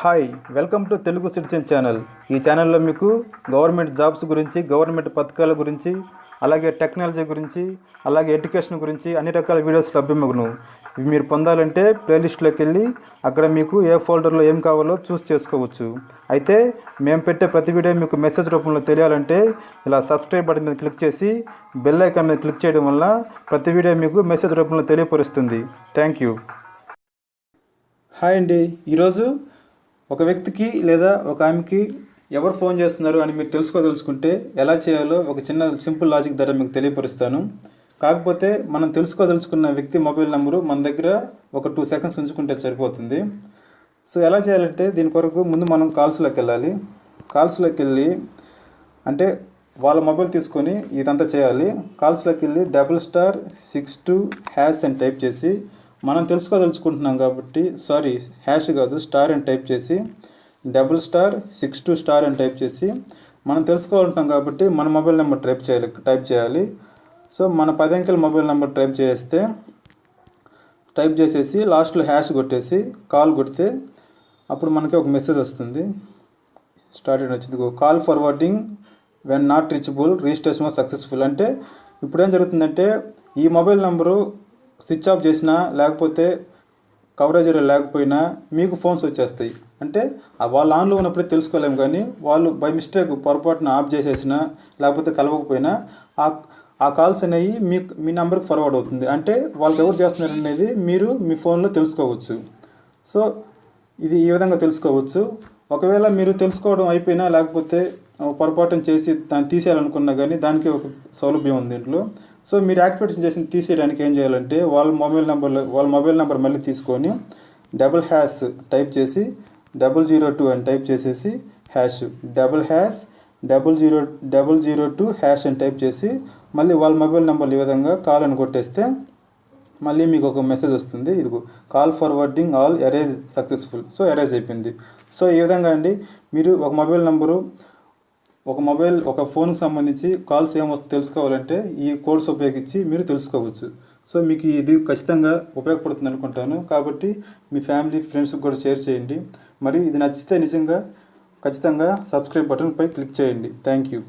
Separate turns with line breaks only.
Hi welcome to Telugu citizen channel. ఈ ఛానల్లో మీకు గవర్నమెంట్ జాబ్స్ గురించి, గవర్నమెంట్ పథకాల గురించి, అలాగే టెక్నాలజీ గురించి, అలాగే ఎడ్యుకేషన్ గురించి అన్ని రకాల వీడియోస్ లభ్యమగును. ఇవి మీరు పొందాలంటే ప్లేలిస్ట్లోకి వెళ్ళి అక్కడ మీకు ఏ ఫోల్డర్లో ఏం కావాలో చూస్ చేసుకోవచ్చు. అయితే మేము పెట్టే ప్రతి వీడియో మీకు మెసేజ్ రూపంలో తెలియాలంటే ఇలా సబ్స్క్రైబ్ బటన్ మీద క్లిక్ చేసి బెల్ ఐకాన్ మీద క్లిక్ చేయడం వల్ల ప్రతి వీడియో మీకు మెసేజ్ రూపంలో తెలియపరుస్తుంది. Thank you. హాయ్ అండి. ఈరోజు ఒక వ్యక్తికి లేదా ఒక ఆమెకి ఎవరు ఫోన్ చేస్తున్నారు అని మీరు తెలుసుకోదలుచుకుంటే ఎలా చేయాలో ఒక చిన్న సింపుల్ లాజిక్ ద్వారా మీకు తెలియపరుస్తాను. కాకపోతే మనం తెలుసుకోదలుచుకున్న వ్యక్తి మొబైల్ నెంబరు మన దగ్గర ఒక 2 సెకండ్స్ ఉంచుకుంటే సరిపోతుంది. సో ఎలా చేయాలంటే దీని కొరకు ముందు మనం కాల్స్లోకి వెళ్ళాలి. కాల్స్లోకి వెళ్ళి అంటే వాళ్ళ మొబైల్ తీసుకొని ఇదంతా చేయాలి. కాల్స్లోకి వెళ్ళి *62# అని టైప్ చేసి మనం తెలుసుకోదలుచుకుంటున్నాం కాబట్టి హ్యాష్ కాదు స్టార్ అని టైప్ చేసి *62* అని టైప్ చేసి మనం తెలుసుకోవాలంటాం కాబట్టి మన మొబైల్ నెంబర్ టైప్ చేయాలి. సో మన 10 అంకెల మొబైల్ నెంబర్ టైప్ చేసేసి లాస్ట్లో హ్యాష్ కొట్టేసి కాల్ కొడితే అప్పుడు మనకి ఒక మెసేజ్ వస్తుంది. స్టార్టెడ్ వచ్చింది. Call forwarding when not reachable, registration successful. అంటే ఇప్పుడు ఏం జరుగుతుందంటే ఈ మొబైల్ నెంబరు స్విచ్ ఆఫ్ చేసినా లేకపోతే కవరేజ్ లేకపోయినా మీకు ఫోన్స్ వచ్చేస్తాయి. అంటే వాళ్ళు ఆన్లో ఉన్నప్పుడే తెలుసుకోలేము, కానీ వాళ్ళు బై మిస్టేక్ పొరపాటున ఆఫ్ చేసేసినా లేకపోతే కలవకపోయినా ఆ కాల్స్ అనేవి మీ నెంబర్కి ఫార్వర్డ్ అవుతుంది. అంటే వాళ్ళకి ఎవరు చేస్తున్నారు అనేది మీరు మీ ఫోన్లో తెలుసుకోవచ్చు. సో ఇది ఈ విధంగా తెలుసుకోవచ్చు. ఒకవేళ మీరు తెలుసుకోవడం అయిపోయినా లేకపోతే పొరపాటున చేసి దాన్ని తీసేయాలనుకున్నా కానీ దానికి ఒక సౌలభ్యం ఉంది దీంట్లో. సో మీరు యాక్టివేషన్ చేసి తీసేయడానికి ఏం చేయాలంటే వాళ్ళ మొబైల్ నెంబర్ మళ్ళీ తీసుకొని ## టైప్ చేసి 002 అని టైప్ చేసేసి ##002# అని టైప్ చేసి మళ్ళీ వాళ్ళ మొబైల్ నెంబర్లు ఈ విధంగా కాల్ అని కొట్టేస్తే మళ్ళీ మీకు ఒక మెసేజ్ వస్తుంది. ఇదిగో call forwarding all erase successful. So erase అయిపోయింది. సో ఈ విధంగా అండి మీరు ఒక ఫోన్కి సంబంధించి కాల్స్ ఏమొస్తుందో తెలుసుకోవాలంటే ఈ కోడ్స్ ఉపయోగించి మీరు తెలుసుకోవచ్చు. సో మీకు ఇది ఖచ్చితంగా ఉపయోగపడుతుంది అనుకుంటాను. కాబట్టి మీ ఫ్యామిలీ ఫ్రెండ్స్కి కూడా షేర్ చేయండి. మరియు ఇది నచ్చితే ఖచ్చితంగా సబ్స్క్రైబ్ బటన్పై క్లిక్ చేయండి. Thank you.